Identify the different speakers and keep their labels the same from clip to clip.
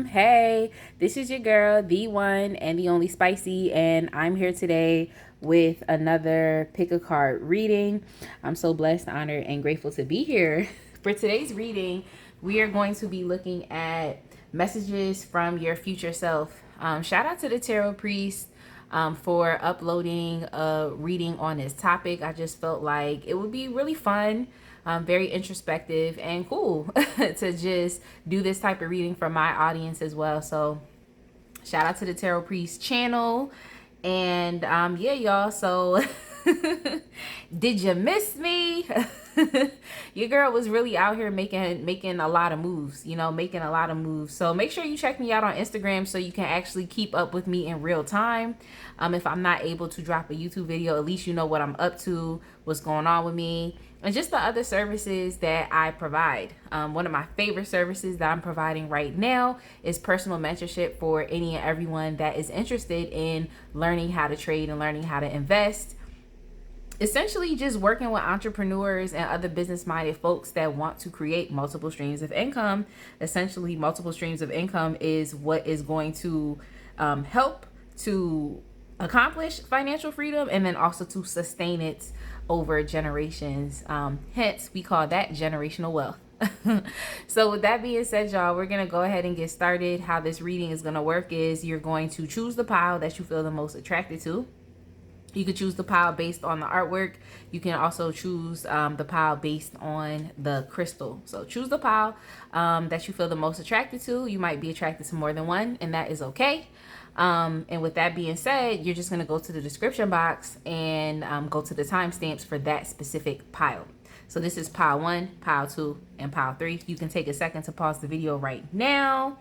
Speaker 1: Hey, this is your girl, the one and the only Spicy, and I'm here today with another pick a card reading. I'm so blessed, honored, and grateful to be here. For today's reading, we are going to be looking at messages from your future self. Shout out to the Tarot Priest for uploading a reading on this topic. I just felt like it would be really fun, very introspective and cool to just do this type of reading for my audience as well. So shout out to the Tarot Priest channel. And yeah, y'all, so did you miss me? Your girl was really out here making a lot of moves, making a lot of moves. So make sure you check me out on Instagram so you can actually keep up with me in real time. If I'm not able to drop a YouTube video, at least you know what I'm up to, what's going on with me, and just the other services that I provide. One of my favorite services that I'm providing right now is personal mentorship for any and everyone that is interested in learning how to trade and learning how to invest. Essentially just working with entrepreneurs and other business-minded folks that want to create multiple streams of income. Essentially, multiple streams of income is what is going to help to accomplish financial freedom and then also to sustain it over generations. Hence, we call that generational wealth. So with that being said, y'all, we're going to go ahead and get started. How this reading is going to work is you're going to choose the pile that you feel the most attracted to. You could choose the pile based on the artwork. You can also choose the pile based on the crystal. So choose the pile that you feel the most attracted to. You might be attracted to more than one, and that is okay. And with that being said, you're just going to go to the description box and go to the timestamps for that specific pile. So this is pile 1, pile 2, and pile 3. You can take a second to pause the video right now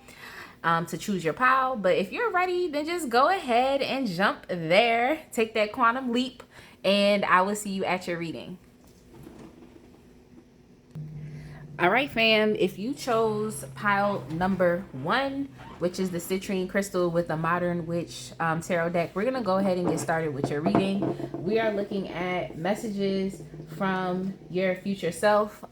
Speaker 1: to choose your pile. But if you're ready, then just go ahead and jump there. Take that quantum leap, and I will see you at your reading. All right, fam, if you chose pile number 1, which is the citrine crystal with the modern witch tarot deck, we're gonna go ahead and get started with your reading. We are looking at messages from your future self.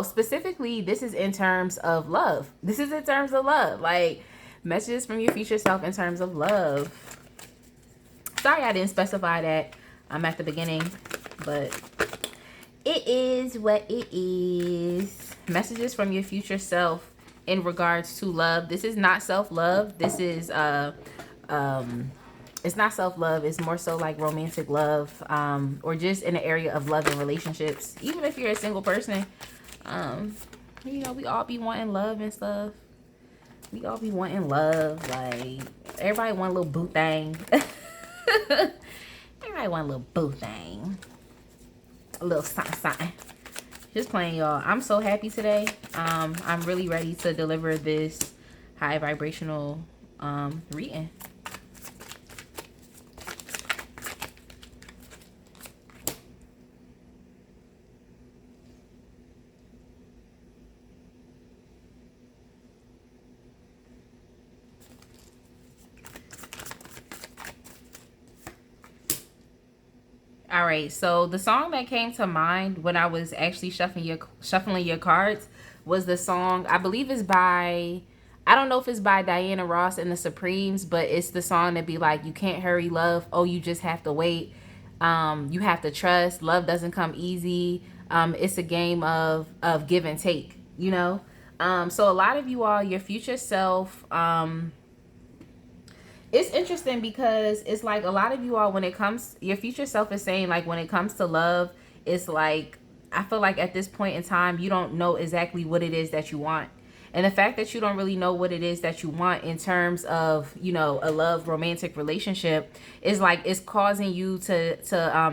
Speaker 1: Specifically, this is in terms of love. This is in terms of love, like messages from your future self in terms of love. Sorry I didn't specify that at the beginning, but it is what it is. Messages from your future self in regards to love. This is not self-love. This is it's not self-love. It's more so like romantic love, or just in the area of love and relationships. Even if you're a single person, we all be wanting love and stuff. We all be wanting love. Like, everybody want a little boo thing. Everybody want a little boo thing. A little something. Just playing, y'all. I'm so happy today. I'm really ready to deliver this high vibrational reading. All right, so the song that came to mind when I was actually shuffling your cards was the song, I believe it's by, I don't know if it's by Diana Ross and the Supremes, but it's the song that be like, you can't hurry love, oh, you just have to wait. You have to trust, love doesn't come easy. It's a game of give and take, So a lot of you all, your future self, it's interesting because it's like a lot of you all, when it comes, your future self is saying, like, when it comes to love, it's like, I feel like at this point in time, you don't know exactly what it is that you want. And the fact that you don't really know what it is that you want in terms of, a love romantic relationship is like, it's causing you to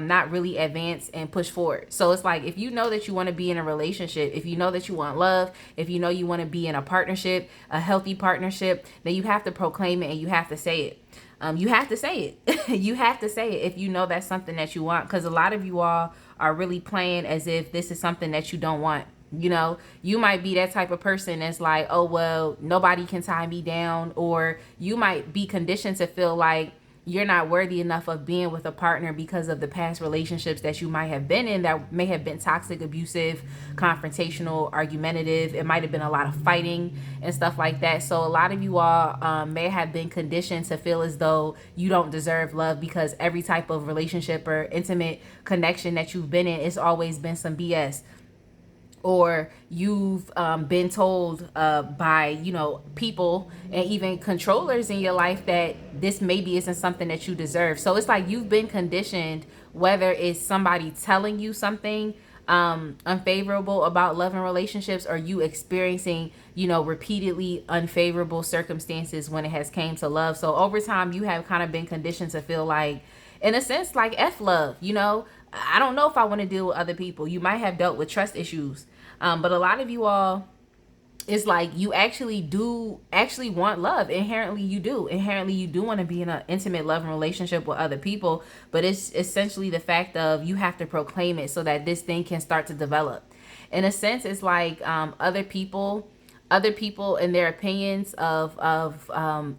Speaker 1: not really advance and push forward. So it's like, if you know that you want to be in a relationship, if you know that you want love, if you know you want to be in a partnership, a healthy partnership, then you have to proclaim it and you have to say it. You have to say it. You have to say it if you know that's something that you want, because a lot of you all are really playing as if this is something that you don't want. You might be that type of person that's like, oh, well, nobody can tie me down. Or you might be conditioned to feel like you're not worthy enough of being with a partner because of the past relationships that you might have been in that may have been toxic, abusive, confrontational, argumentative. It might have been a lot of fighting and stuff like that. So a lot of you all may have been conditioned to feel as though you don't deserve love because every type of relationship or intimate connection that you've been in, it's always been some BS. Or you've been told by, you know, people and even controllers in your life that this maybe isn't something that you deserve. So it's like you've been conditioned, whether it's somebody telling you something unfavorable about love and relationships, or you experiencing, you know, repeatedly unfavorable circumstances when it has came to love. So over time, you have kind of been conditioned to feel like, in a sense, like F love, you know, I don't know if I want to deal with other people. You might have dealt with trust issues. But a lot of you all, it's like you do want love. Inherently you do want to be in an intimate love and relationship with other people, but it's essentially the fact of you have to proclaim it so that this thing can start to develop. In a sense, it's like other people and their opinions of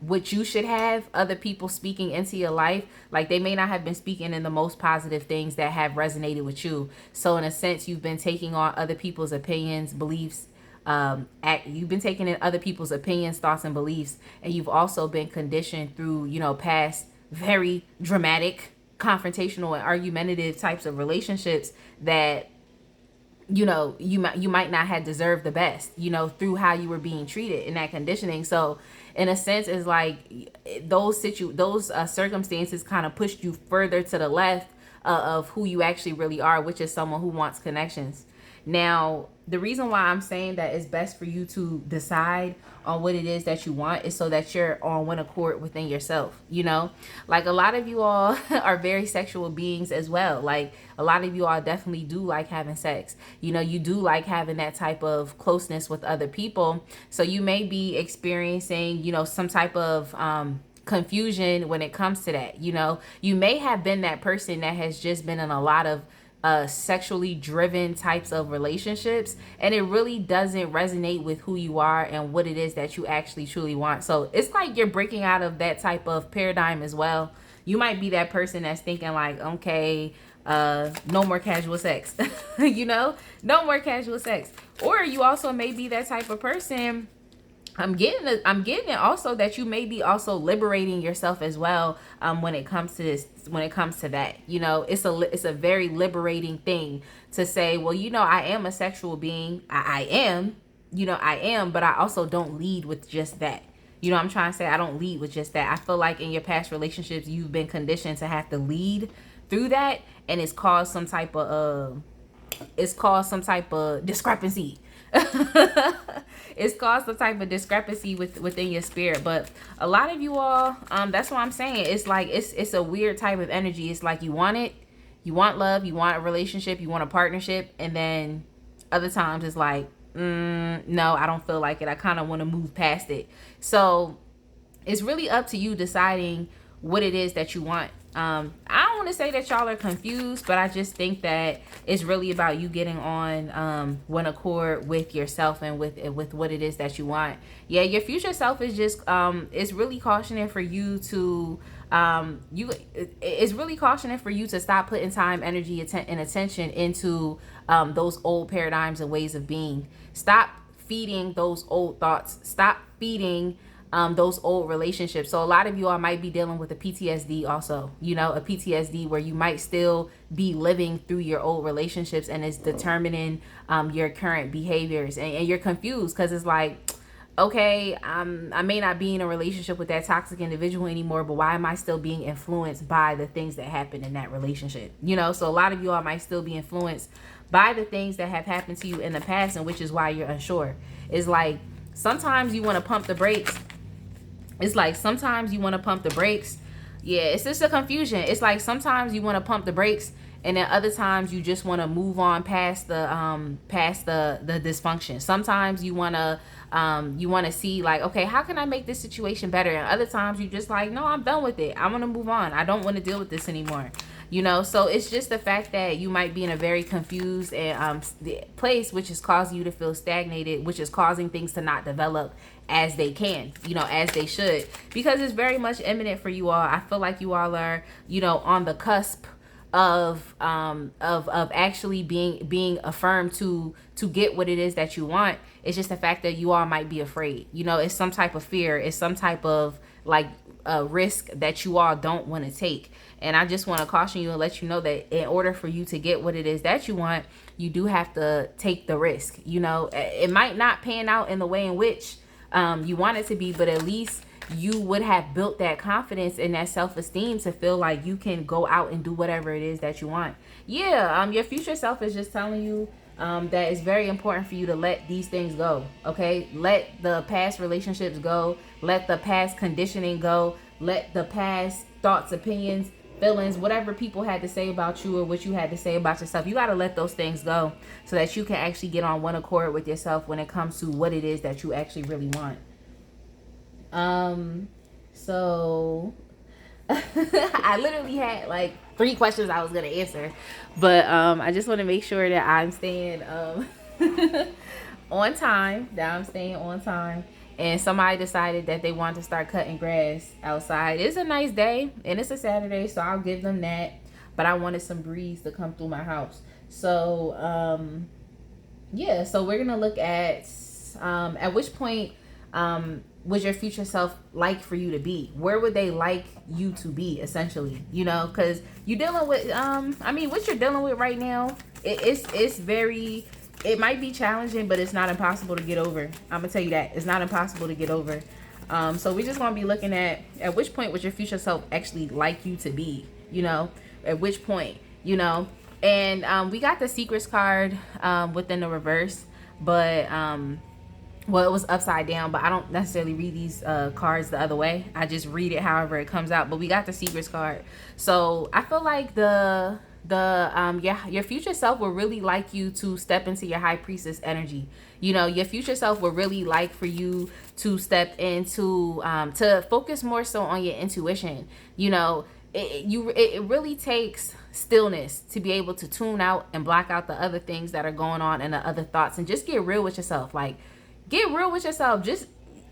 Speaker 1: what you should have, other people speaking into your life, like they may not have been speaking in the most positive things that have resonated with you. So in a sense, you've been taking on other people's opinions, beliefs, you've been taking in other people's opinions, thoughts, and beliefs, and you've also been conditioned through, you know, past very dramatic, confrontational, and argumentative types of relationships that, you know, you might not have deserved the best, you know, through how you were being treated in that conditioning. So in a sense, it's like those circumstances kind of pushed you further to the left of who you actually really are, which is someone who wants connections. Now, the reason why I'm saying that it's best for you to decide on what it is that you want is so that you're on one accord within yourself. You know, like a lot of you all are very sexual beings as well. Like a lot of you all definitely do like having sex. You know, you do like having that type of closeness with other people. So you may be experiencing, you know, some type of confusion when it comes to that. You know, you may have been that person that has just been in a lot of sexually driven types of relationships, and it really doesn't resonate with who you are and what it is that you actually truly want. So it's like you're breaking out of that type of paradigm as well. You might be that person that's thinking like, okay, no more casual sex. You know, no more casual sex. Or you also may be that type of person. I'm getting it also that you may be also liberating yourself as well when it comes to this, when it comes to that. You know, it's a very liberating thing to say, well, you know, I am a sexual being. I am, you know, I am, but I also don't lead with just that. You know, I'm trying to say I don't lead with just that. I feel like in your past relationships, you've been conditioned to have to lead through that, and it's caused some type of discrepancy. It's caused some type of discrepancy within your spirit. But a lot of you all, that's what I'm saying. It's like it's a weird type of energy. It's like you want it, you want love, you want a relationship, you want a partnership, and then other times it's like, no, I don't feel like it. I kind of want to move past it. So it's really up to you deciding what it is that you want. I don't want to say that y'all are confused, but I just think that it's really about you getting on one accord with yourself and with what it is that you want. Yeah, your future self is just it's really cautioning for you to it's really cautioning for you to stop putting time, energy, and attention into those old paradigms and ways of being. Stop feeding those old thoughts. Stop feeding those old relationships. So a lot of you all might be dealing with a PTSD also, you know, a PTSD where you might still be living through your old relationships, and it's determining your current behaviors, and you're confused because it's like, okay, I may not be in a relationship with that toxic individual anymore, but why am I still being influenced by the things that happened in that relationship? You know, so a lot of you all might still be influenced by the things that have happened to you in the past, and which is why you're unsure. It's like sometimes you want to pump the brakes. Yeah, it's just a confusion. It's like sometimes you want to pump the brakes, and then other times you just want to move on past the dysfunction. Sometimes you want to see like, okay, how can I make this situation better? And other times you just like, no, I'm done with it. I want to move on. I don't want to deal with this anymore. You know, so it's just the fact that you might be in a very confused and place, which is causing you to feel stagnated, which is causing things to not develop as they can, as they should, because it's very much imminent for you all. I feel like you all are, on the cusp of actually being affirmed to get what it is that you want. It's just the fact that you all might be afraid. It's some type of fear. It's some type of like risk that you all don't want to take. And I just want to caution you and let you know that in order for you to get what it is that you want, you do have to take the risk. It might not pan out in the way in which you want it to be, but at least you would have built that confidence and that self-esteem to feel like you can go out and do whatever it is that you want. Your future self is just telling you that it's very important for you to let these things go. Okay, let the past relationships go, let the past conditioning go, let the past thoughts, opinions, feelings, whatever people had to say about you or what you had to say about yourself. You got to let those things go so that you can actually get on one accord with yourself when it comes to what it is that you actually really want. So I literally had like 3 questions I was gonna answer, but I just want to make sure that I'm staying on time. And somebody decided that they want to start cutting grass outside. It's a nice day and it's a Saturday, so I'll give them that. But I wanted some breeze to come through my house. So so we're gonna look at which point would your future self like for you to be? Where would they like you to be, essentially? Because you're dealing with what you're dealing with right now, it might be challenging, but it's not impossible to get over. I'm gonna tell you that it's not impossible to get over. So we're just gonna be looking at which point would your future self actually like you to be, at which point, and we got the secrets card within the reverse, but it was upside down, but I don't necessarily read these cards the other way. I just read it however it comes out. But we got the secrets card. So I feel like your future self will really like you to step into your high priestess energy. Your future self will really like for you to step into to focus more so on your intuition. It really takes stillness to be able to tune out and block out the other things that are going on and the other thoughts, and just get real with yourself. Like, get real with yourself. Just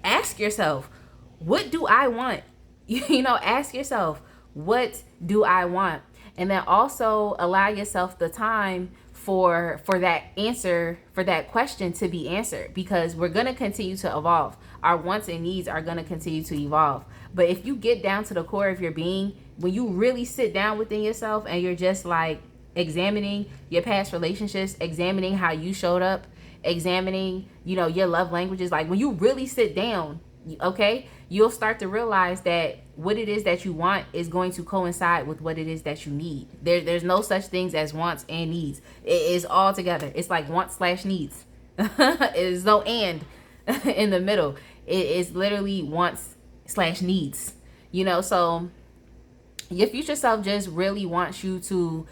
Speaker 1: ask yourself, what do I want? Ask yourself, what do I want? And then also allow yourself the time for that answer, for that question to be answered, because we're going to continue to evolve. Our wants and needs are going to continue to evolve. But if you get down to the core of your being, when you really sit down within yourself and you're just like examining your past relationships, examining how you showed up, examining, your love languages, like when you really sit down, okay, you'll start to realize that what it is that you want is going to coincide with what it is that you need. There's no such things as wants and needs. It is all together. It's like wants/needs. There's no and in the middle. It is literally wants/needs. So your future self just really wants you to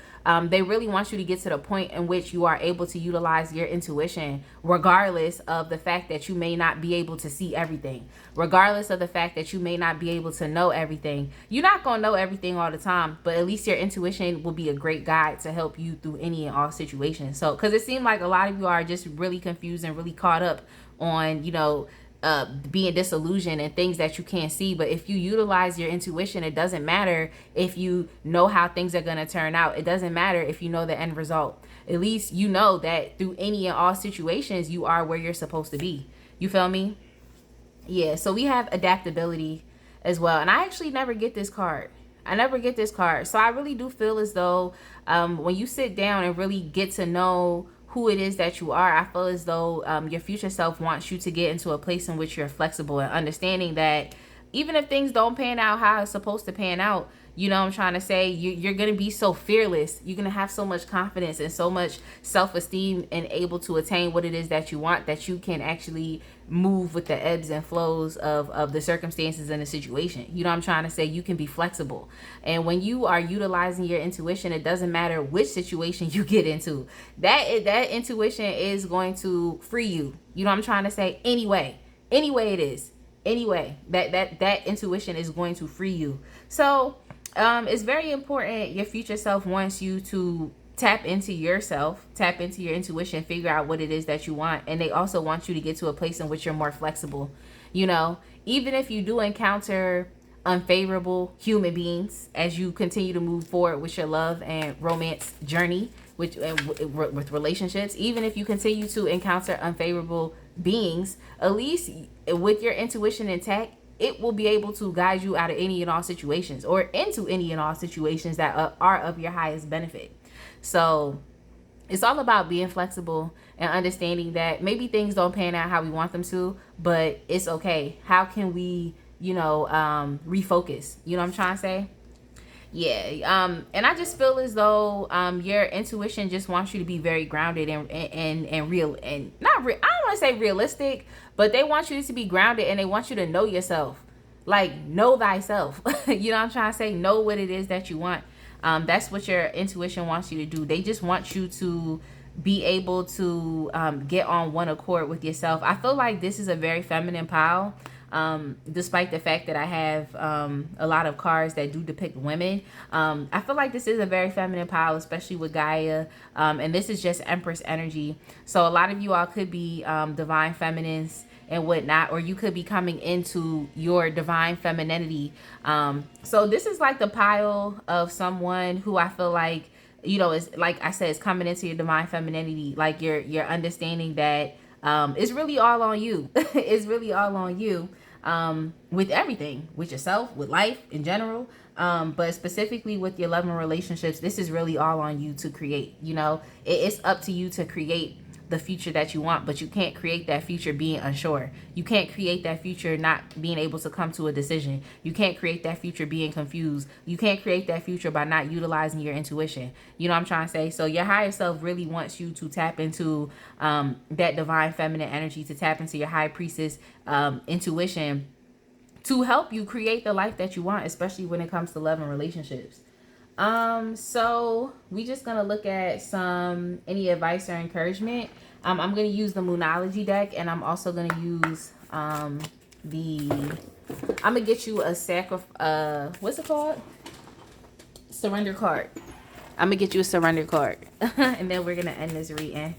Speaker 1: they really want you to get to the point in which you are able to utilize your intuition, regardless of the fact that you may not be able to see everything, regardless of the fact that you may not be able to know everything. You're not going to know everything all the time, but at least your intuition will be a great guide to help you through any and all situations. So, because it seemed like a lot of you are just really confused and really caught up on, being disillusioned and things that you can't see. But if you utilize your intuition, it doesn't matter if you know how things are going to turn out. It doesn't matter if you know the end result. At least you know that through any and all situations, you are where you're supposed to be. You feel me? Yeah, so we have adaptability as well. And I actually never get this card. So I really do feel as though when you sit down and really get to know who it is that you are, I feel as though your future self wants you to get into a place in which you're flexible and understanding that even if things don't pan out how it's supposed to pan out, I'm trying to say, you're going to be so fearless. You're going to have so much confidence and so much self-esteem and able to attain what it is that you want, that you can actually move with the ebbs and flows of the circumstances and the situation. I'm trying to say, you can be flexible. And when you are utilizing your intuition, it doesn't matter which situation you get into. That intuition is going to free you. I'm trying to say, anyway it is. Anyway, that intuition is going to free you. So it's very important. Your future self wants you to tap into yourself, tap into your intuition, figure out what it is that you want. And they also want you to get to a place in which you're more flexible. You know, even if you do encounter unfavorable human beings as you continue to move forward with your love and romance journey with relationships, even if you continue to encounter unfavorable beings, at least with your intuition intact, it will be able to guide you out of any and all situations, or into any and all situations that are of your highest benefit. So it's all about being flexible and understanding that maybe things don't pan out how we want them to, but it's okay. How can we, refocus? You know what I'm trying to say? Yeah. And I just feel as though your intuition just wants you to be very grounded and real, and not real. I don't want to say realistic, but they want you to be grounded, and they want you to know yourself. Like, know thyself. You know what I'm trying to say? Know what it is that you want. That's what your intuition wants you to do. They just want you to be able to get on one accord with yourself. I feel like this is a very feminine pile. Despite the fact that I have a lot of cards that do depict women, I feel like this is a very feminine pile, especially with Gaia. And this is just Empress energy. So a lot of you all could be divine feminines and whatnot, or you could be coming into your divine femininity. So this is like the pile of someone who I feel like, is, like I said, is coming into your divine femininity. Like you're understanding that it's really all on you. It's really all on you, with everything, with yourself, with life in general. But specifically with your love and relationships, this is really all on you to create. It's up to you to create the future that you want, but you can't create that future being unsure. You can't create that future not being able to come to a decision. You can't create that future being confused. You can't create that future by not utilizing your intuition. You know what I'm trying to say? So your higher self really wants you to tap into that divine feminine energy, to tap into your high priestess intuition, to help you create the life that you want, especially when it comes to love and relationships. So we just gonna look at any advice or encouragement. I'm gonna use the Moonology deck, and I'm also gonna use I'm gonna get you a what's it called? Surrender card. I'm gonna get you a surrender card. And then we're gonna end this reading.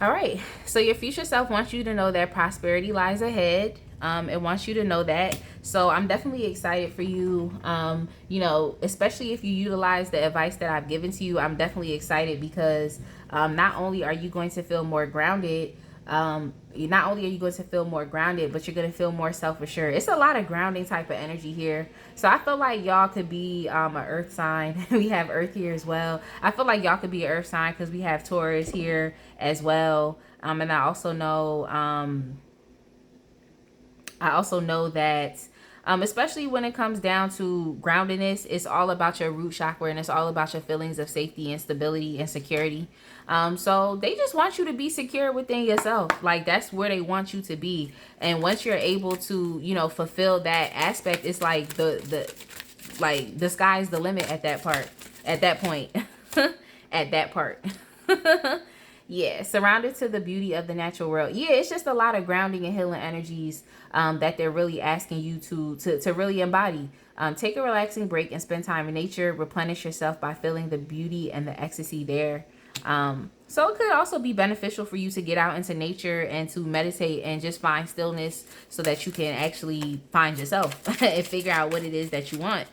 Speaker 1: All right, so your future self wants you to know that prosperity lies ahead. It wants you to know that. So I'm definitely excited for you. Especially if you utilize the advice that I've given to you, I'm definitely excited because not only are you going to feel more grounded, but you're going to feel more self-assured. It's a lot of grounding type of energy here. So I feel like y'all could be an earth sign. We have earth here as well. I feel like y'all could be an earth sign because we have Taurus here as well. And I also know that especially when it comes down to groundedness, it's all about your root chakra, and it's all about your feelings of safety and stability and security. So they just want you to be secure within yourself. Like, that's where they want you to be. And once you're able to, fulfill that aspect, it's like the sky's the limit at that point. At that part. Yeah, surrounded to the beauty of the natural world. Yeah, it's just a lot of grounding and healing energies that they're really asking you to really embody. Take a relaxing break and spend time in nature. Replenish yourself by feeling the beauty and the ecstasy there. So it could also be beneficial for you to get out into nature and to meditate and just find stillness so that you can actually find yourself and figure out what it is that you want.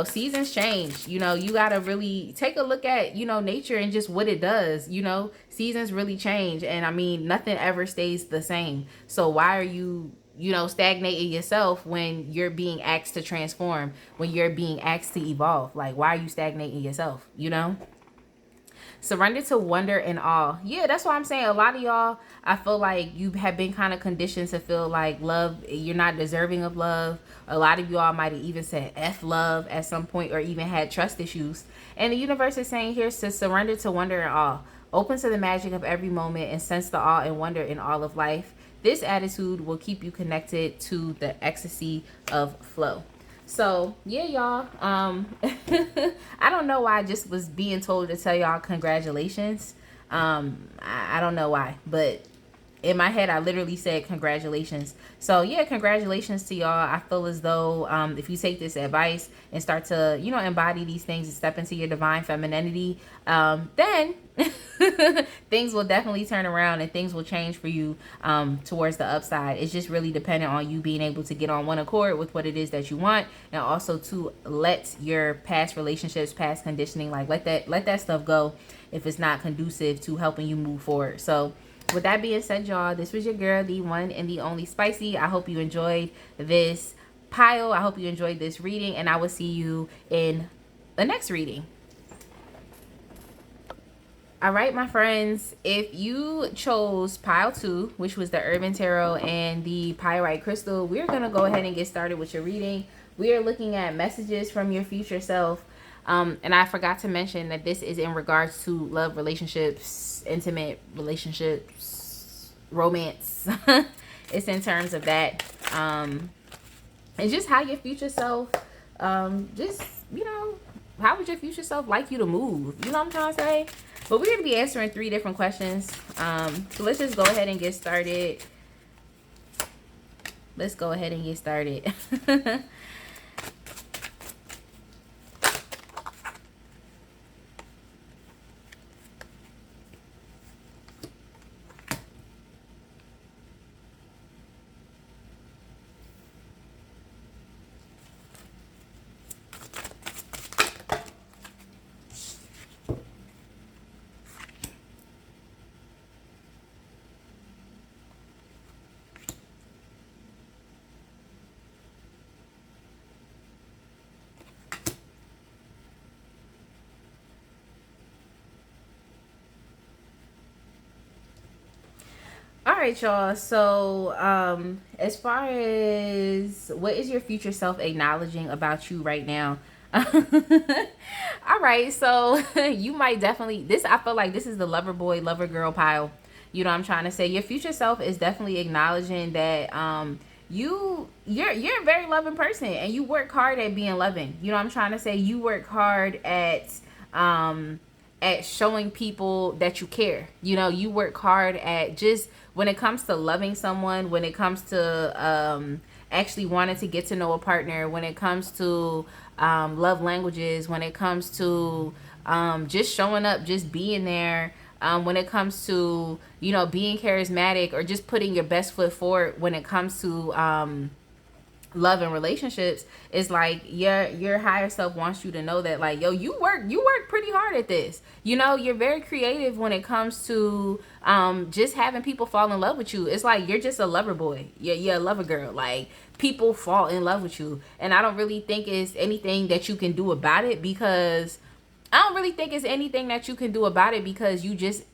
Speaker 1: Seasons change. You got to really take a look at, nature and just what it does. Seasons really change. And I mean, nothing ever stays the same. So why are you, stagnating yourself when you're being asked to transform, when you're being asked to evolve? Like, why are you stagnating yourself? Surrender to wonder and awe. Yeah, that's why I'm saying a lot of y'all, I feel like you have been kind of conditioned to feel like love, you're not deserving of love. A lot of y'all might have even said F love at some point, or even had trust issues. And the universe is saying here to surrender to wonder and awe. Open to the magic of every moment and sense the awe and wonder in all of life. This attitude will keep you connected to the ecstasy of flow. So yeah, y'all, I don't know why I just was being told to tell y'all congratulations. I don't know why, but in my head, I literally said congratulations. So yeah, congratulations to y'all. I feel as though if you take this advice and start to, you know, embody these things and step into your divine femininity, then things will definitely turn around and things will change for you towards the upside. It's just really dependent on you being able to get on one accord with what it is that you want, and also to let your past relationships, past conditioning, like let that stuff go if it's not conducive to helping you move forward. So with that being said, y'all, this was your girl, the one and the only Spicy. I hope you enjoyed this pile. I hope you enjoyed this reading, and I will see you in the next reading. All right, my friends, if you chose pile 2, which was the Urban Tarot and the Pyrite Crystal, we're going to go ahead and get started with your reading. We are looking at messages from your future self. And I forgot to mention that this is in regards to love, relationships, intimate relationships, romance. It's in terms of that. And just how your future self, just, you know, how would your future self like you to move? You know what I'm trying to say? But we're going to be answering 3 different questions. So let's just go ahead and get started. Let's go ahead and get started. All right, y'all. So, as far as what is your future self acknowledging about you right now? All right, so you might definitely, I feel like this is the lover boy, lover girl pile. You know what I'm trying to say? Your future self is definitely acknowledging that you're a very loving person, and you work hard at being loving. You know what I'm trying to say? You work hard at showing people that you care. You know, you work hard at just when it comes to loving someone, when it comes to actually wanting to get to know a partner, when it comes to love languages, when it comes to just showing up, just being there, when it comes to, you know, being charismatic or just putting your best foot forward when it comes to love and relationships, is like your higher self wants you to know that, like, yo, you work pretty hard at this. You know, you're very creative when it comes to just having people fall in love with you. It's like you're just a lover boy. You're a lover girl. Like, people fall in love with you, and I don't really think it's anything that you can do about it, because you just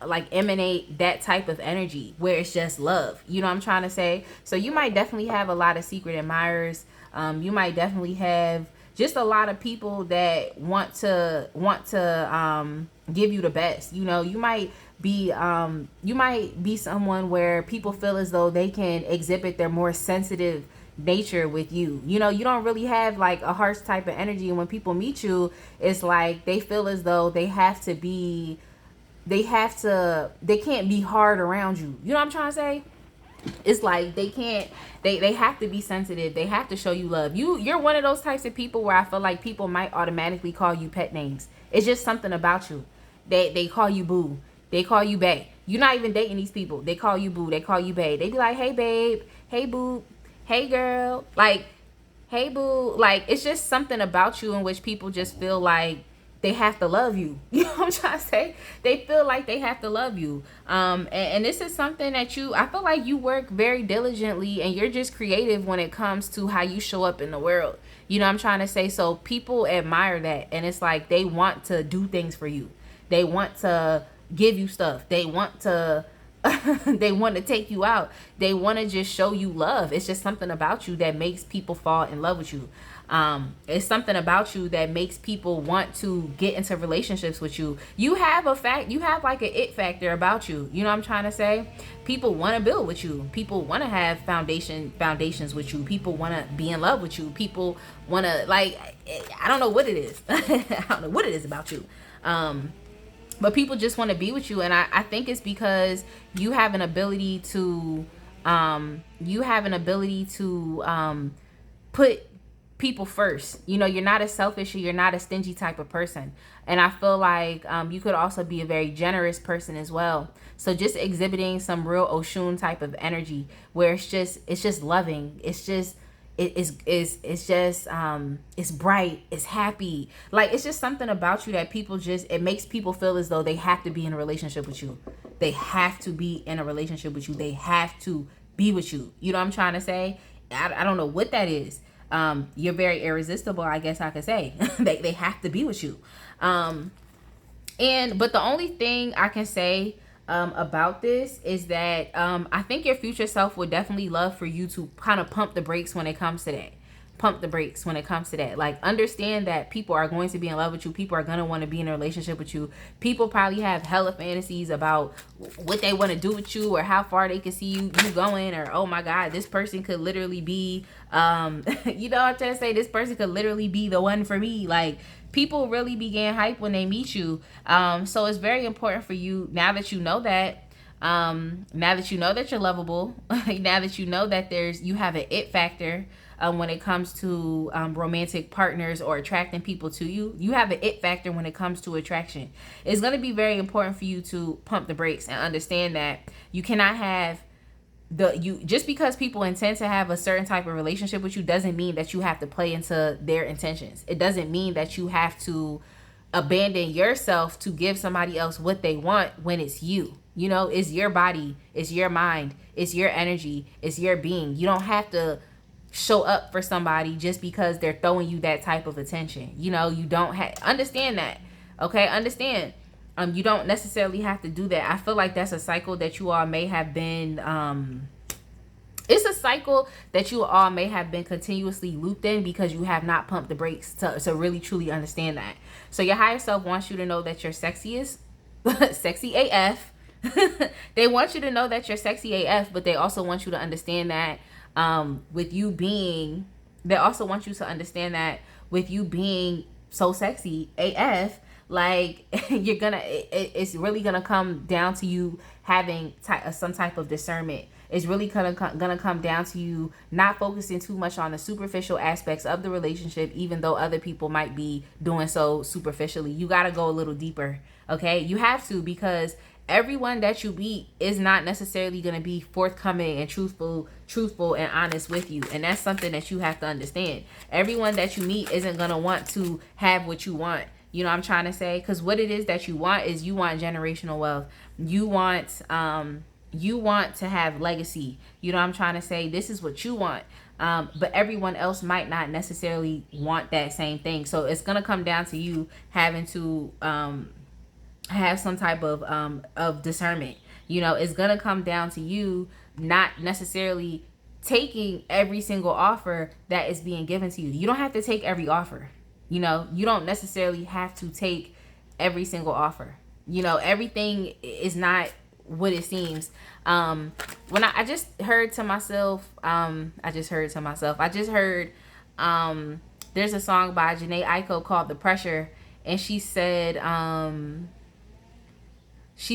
Speaker 1: like emanate that type of energy where it's just love. You know what I'm trying to say? So you might definitely have a lot of secret admirers. You might definitely have just a lot of people that want to give you the best. You know, you might be someone where people feel as though they can exhibit their more sensitive nature with you. You know, you don't really have like a harsh type of energy, and when people meet you, it's like they feel as though they can't be hard around you. You know what I'm trying to say? It's like they have to be sensitive. They have to show you love. You're one of those types of people where I feel like people might automatically call you pet names. It's just something about you. They call you boo. They call you bae. You're not even dating these people. They call you boo. They call you bae. They be like, hey babe, hey boo, hey girl, like, hey boo. Like, it's just something about you in which people just feel like they have to love you. You know what I'm trying to say? They feel like they have to love you. And this is something that I feel like you work very diligently, and you're just creative when it comes to how you show up in the world. You know what I'm trying to say? So people admire that, and it's like they want to do things for you. They want to give you stuff. They want to they want to take you out. They want to just show you love. It's just something about you that makes people fall in love with you. It's something about you that makes people want to get into relationships with you. You have like an it factor about you. You know what I'm trying to say? People want to build with you. People want to have foundations with you. People want to be in love with you. People want to, like, I don't know what it is. I don't know what it is about you. but people just want to be with you. And I think it's because you have an ability to put people first. You know, you're not a selfish or you're not a stingy type of person. And I feel like you could also be a very generous person as well. So just exhibiting some real Oshun type of energy where it's just loving. It's just it's bright, it's happy. Like, it's just something about you that it makes people feel as though they have to be in a relationship with you. They have to be in a relationship with you. They have to be with you. You know what I'm trying to say? I don't know what that is. You're very irresistible, I guess I could say. they have to be with you. But the only thing I can say about this is that I think your future self would definitely love for you to kind of pump the brakes when it comes to that. Pump the brakes when it comes to that. Like, understand that people are going to be in love with you. People are going to want to be in a relationship with you. People probably have hella fantasies about what they want to do with you, or how far they can see you going, or, oh my God, this person could literally be, you know what I'm trying to say? This person could literally be the one for me. Like, people really begin hype when they meet you. So it's very important for you, now that you know that, now that you know that you're lovable, now that you know that you have an it factor, when it comes to romantic partners or attracting people to you. You have an it factor when it comes to attraction. It's going to be very important for you to pump the brakes and understand that you cannot have just because people intend to have a certain type of relationship with you doesn't mean that you have to play into their intentions. It doesn't mean that you have to abandon yourself to give somebody else what they want when it's you. You know, it's your body, it's your mind, it's your energy, it's your being. You don't have to show up for somebody just because they're throwing you that type of attention. You know, you don't understand that. Okay, understand. You don't necessarily have to do that. I feel like that's a cycle that you all may have been it's a cycle that you all may have been continuously looped in because you have not pumped the brakes to really truly understand that. So your higher self wants you to know that you're sexiest, sexy AF. They want you to know that you're sexy AF, but they also want you to understand that they also want you to understand that with you being so sexy AF, like, it's really gonna come down to you having some type of discernment. It's really gonna come down to you not focusing too much on the superficial aspects of the relationship, even though other people might be doing so superficially. You gotta go a little deeper, okay? You have to, because everyone that you meet is not necessarily going to be forthcoming and truthful and honest with you. And that's something that you have to understand. Everyone that you meet isn't going to want to have what you want. You know what I'm trying to say? Because what it is that you want is you want generational wealth. You want to have legacy. You know what I'm trying to say? This is what you want. But everyone else might not necessarily want that same thing. So it's going to come down to you having to have some type of discernment. You know, it's gonna come down to you not necessarily taking every single offer that is being given to you. You don't have to take every offer. You know, you don't necessarily have to take every single offer. You know, everything is not what it seems. When I just heard to myself, there's a song by Janae Aiko called The Pressure, and she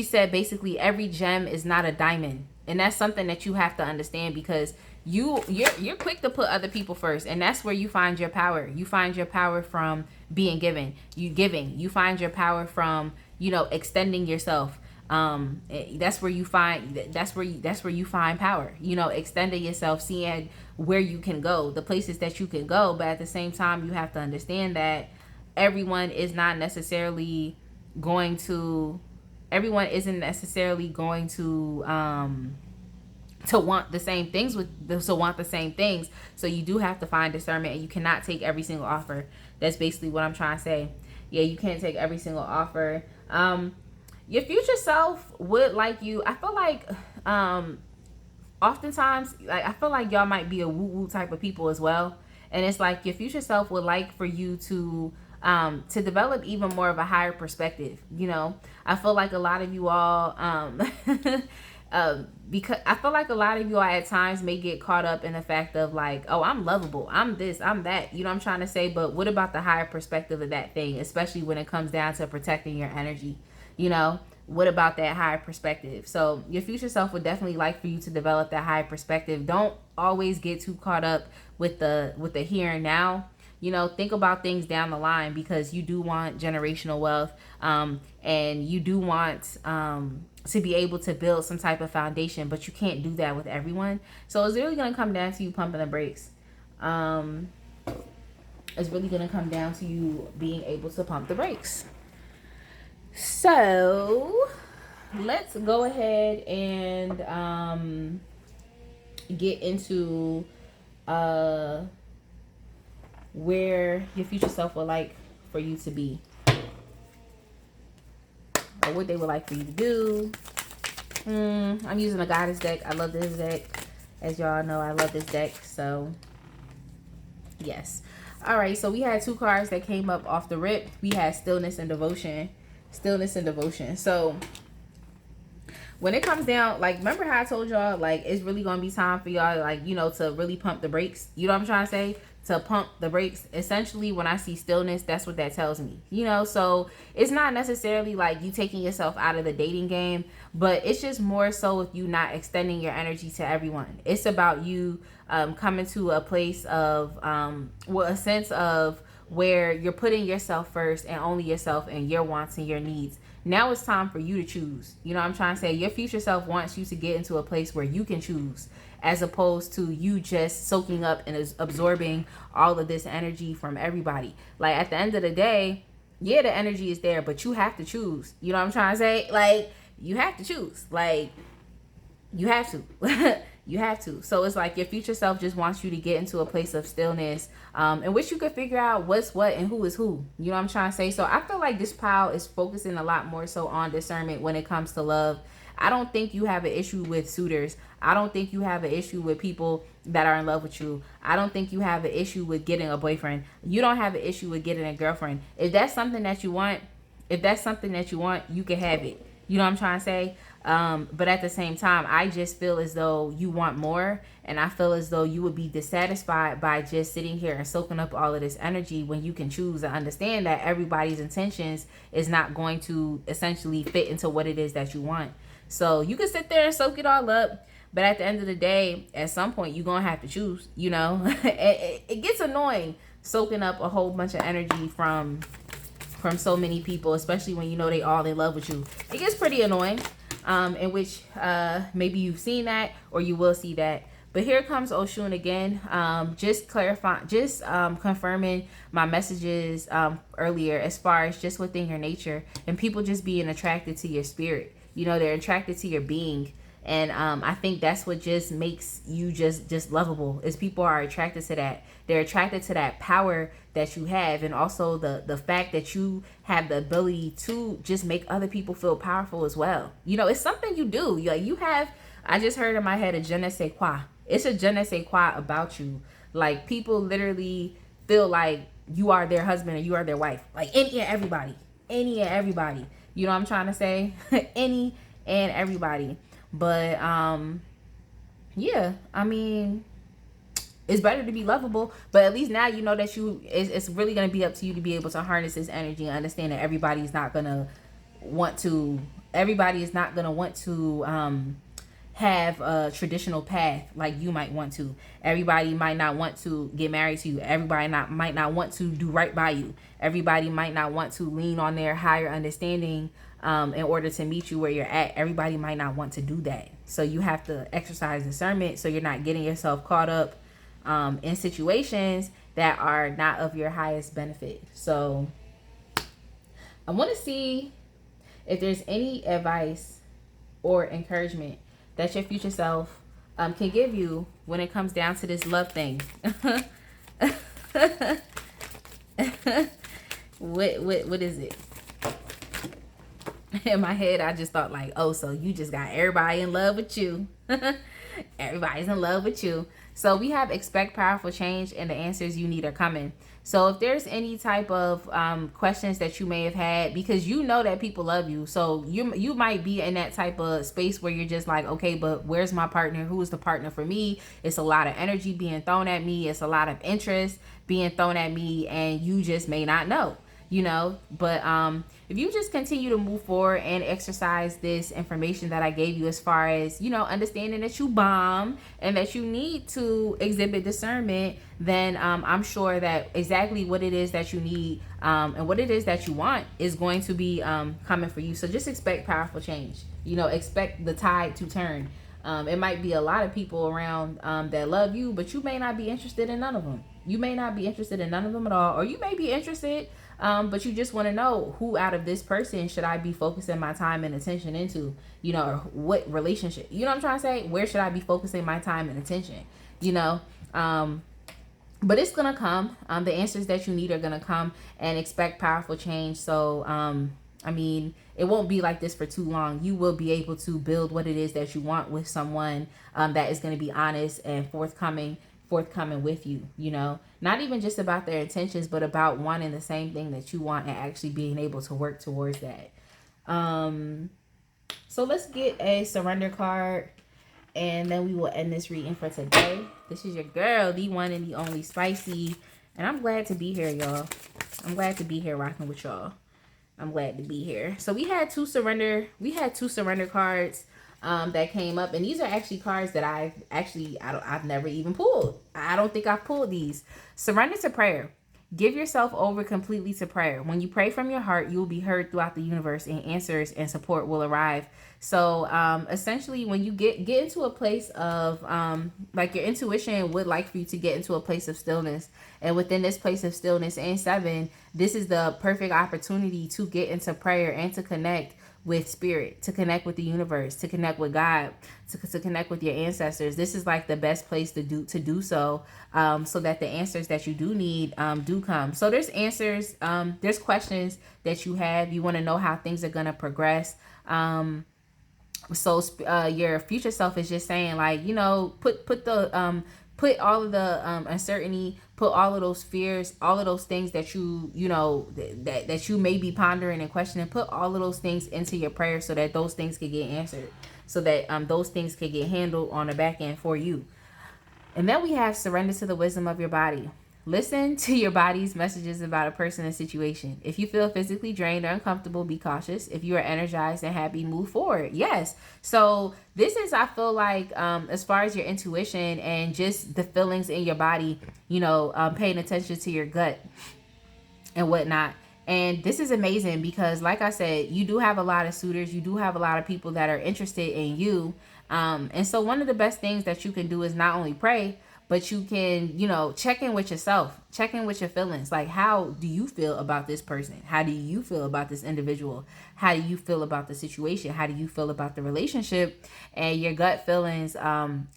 Speaker 1: said basically every gem is not a diamond. And that's something that you have to understand, because you're quick to put other people first, and that's where you find your power. You find your power from being given. You find your power from, you know, extending yourself. That's where you find power. You know, extending yourself, seeing where you can go, the places that you can go. But at the same time, you have to understand that everyone isn't necessarily going to want the same things. So you do have to find discernment, and you cannot take every single offer. That's basically what I'm trying to say. Yeah, you can't take every single offer. Your future self would like you. I feel like oftentimes, like, I feel like y'all might be a woo-woo type of people as well. And it's like your future self would like for you to develop even more of a higher perspective. You know, I feel like a lot of you all, because I feel like a lot of you all at times may get caught up in the fact of like, oh, I'm lovable, I'm this, I'm that, you know what I'm trying to say? But what about the higher perspective of that thing, especially when it comes down to protecting your energy? You know, what about that higher perspective? So your future self would definitely like for you to develop that higher perspective. Don't always get too caught up with the here and now. You know, think about things down the line, because you do want generational wealth, and you do want to be able to build some type of foundation, but you can't do that with everyone. So it's really going to come down to you pumping the brakes. It's really going to come down to you being able to pump the brakes. So let's go ahead and get into where your future self would like for you to be, or what they would like for you to do. I'm using a goddess deck. I love this deck. As y'all know, I love this deck. So yes. All right, so we had 2 cards that came up off the rip. We had stillness and devotion. Stillness and devotion. So when it comes down, like, remember how I told y'all, like, it's really gonna be time for y'all, like, you know, to really pump the brakes. You know what I'm trying to say? To pump the brakes. Essentially, when I see stillness, that's what that tells me. You know, so it's not necessarily like you taking yourself out of the dating game, but it's just more so if you not extending your energy to everyone. It's about you coming to a place of a sense of where you're putting yourself first, and only yourself and your wants and your needs. Now it's time for you to choose. You know what I'm trying to say? Your future self wants you to get into a place where you can choose, as opposed to you just soaking up and absorbing all of this energy from everybody. Like, at the end of the day, yeah, the energy is there, but you have to choose. You know what I'm trying to say? Like, you have to choose. Like, you have to. You have to. So it's like your future self just wants you to get into a place of stillness, in which you could figure out what's what and who is who. You know what I'm trying to say? So I feel like this pile is focusing a lot more so on discernment when it comes to love. I don't think you have an issue with suitors. I don't think you have an issue with people that are in love with you. I don't think you have an issue with getting a boyfriend. You don't have an issue with getting a girlfriend. If that's something that you want, you can have it. You know what I'm trying to say? But at the same time, I just feel as though you want more, and I feel as though you would be dissatisfied by just sitting here and soaking up all of this energy, when you can choose and understand that everybody's intentions is not going to essentially fit into what it is that you want. So you can sit there and soak it all up, but at the end of the day, at some point, you're going to have to choose. You know, it gets annoying soaking up a whole bunch of energy from so many people, especially when you know they all in love with you. It gets pretty annoying, in which maybe you've seen that, or you will see that. But here comes Oshun again, just confirming my messages earlier, as far as just within your nature and people just being attracted to your spirit. You know, they're attracted to your being. And I think that's what just makes you just lovable, is people are attracted to that. They're attracted to that power that you have, and also the fact that you have the ability to just make other people feel powerful as well. You know, it's something you do. Like, you have, I just heard in my head, a je ne sais quoi. It's a je ne sais quoi about you. Like, people literally feel like you are their husband or you are their wife. Like, any and everybody. You know what I'm trying to say? Any and everybody. But yeah, I mean, it's better to be lovable, but at least now you know that it's really going to be up to you to be able to harness this energy and understand that everybody is not going to want to have a traditional path like you might want to. Everybody might not want to get married to you. Everybody might not want to do right by you. Everybody might not want to lean on their higher understanding in order to meet you where you're at. Everybody might not want to do that. So you have to exercise discernment so you're not getting yourself caught up in situations that are not of your highest benefit. So I want to see if there's any advice or encouragement that your future self can give you when it comes down to this love thing. What is it? In my head, I just thought like, oh, so you just got everybody in love with you. Everybody's in love with you. So we have expect powerful change, and the answers you need are coming. So if there's any type of questions that you may have had, because you know that people love you, so you might be in that type of space where you're just like, okay, but where's my partner? Who is the partner for me? It's a lot of energy being thrown at me. It's a lot of interest being thrown at me, and you just may not know. you know. But if you just continue to move forward and exercise this information that I gave you, as far as, you know, understanding that you bomb and that you need to exhibit discernment, then I'm sure that exactly what it is that you need and what it is that you want is going to be coming for you. So just expect powerful change. You know, expect the tide to turn. It might be a lot of people around that love you, but you may not be interested in none of them. You may not be interested in none of them at all, or you may be interested, but you just want to know, who out of this person should I be focusing my time and attention into? You know, or what relationship? You know what I'm trying to say? Where should I be focusing my time and attention? You know, but it's gonna come. The answers that you need are gonna come, and expect powerful change. So I mean, it won't be like this for too long. You will be able to build what it is that you want with someone that is going to be honest and forthcoming with you. You know, not even just about their intentions, but about wanting the same thing that you want and actually being able to work towards that. So let's get a surrender card, and then we will end this reading for today. This is your girl, the one and the only Spicy, and I'm glad to be here, y'all. I'm glad to be here rocking with y'all. I'm glad to be here. So we had two surrender cards that came up, and these are actually cards that I've never even pulled. I don't think I've pulled these. Surrender to prayer. Give yourself over completely to prayer. When you pray from your heart, you will be heard throughout the universe, and answers and support will arrive. So essentially, when you get into a place of like, your intuition would like for you to get into a place of stillness, and within this place of stillness and 7, this is the perfect opportunity to get into prayer and to connect with spirit, to connect with the universe, to connect with God, to connect with your ancestors. This is like the best place to do so, so that the answers that you do need do come. So there's answers, there's questions that you have. You want to know how things are going to progress. So your future self is just saying, like, you know, put all of the uncertainty, put all of those fears, all of those things that you know that you may be pondering and questioning, put all of those things into your prayer, so that those things can get answered, so that those things can get handled on the back end for you. And then we have surrender to the wisdom of your body. Listen to your body's messages about a person and situation. If you feel physically drained or uncomfortable, be cautious. If you are energized and happy, move forward. Yes. So this is, I feel like, as far as your intuition and just the feelings in your body, you know, paying attention to your gut and whatnot. And this is amazing because, like I said, you do have a lot of suitors. You do have a lot of people that are interested in you. And so one of the best things that you can do is not only pray, but you can, you know, check in with yourself, check in with your feelings. Like, how do you feel about this person? How do you feel about this individual? How do you feel about the situation? How do you feel about the relationship? And your gut feelings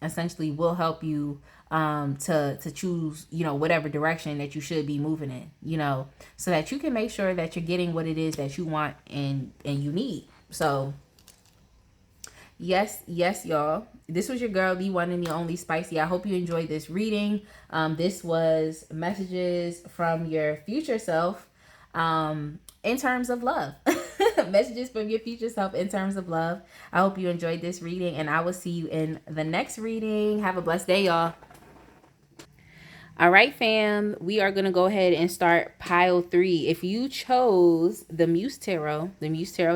Speaker 1: essentially will help you to choose, you know, whatever direction that you should be moving in, you know, so that you can make sure that you're getting what it is that you want and you need. So yes, y'all, this was your girl, the one and the only Spicy. I hope you enjoyed this reading. This was messages from your future self in terms of love. Messages from your future self in terms of love. I hope you enjoyed this reading, and I will see you in the next reading. Have a blessed day, y'all. All right, fam, we are going to go ahead and start pile 3. If you chose the Muse Tarot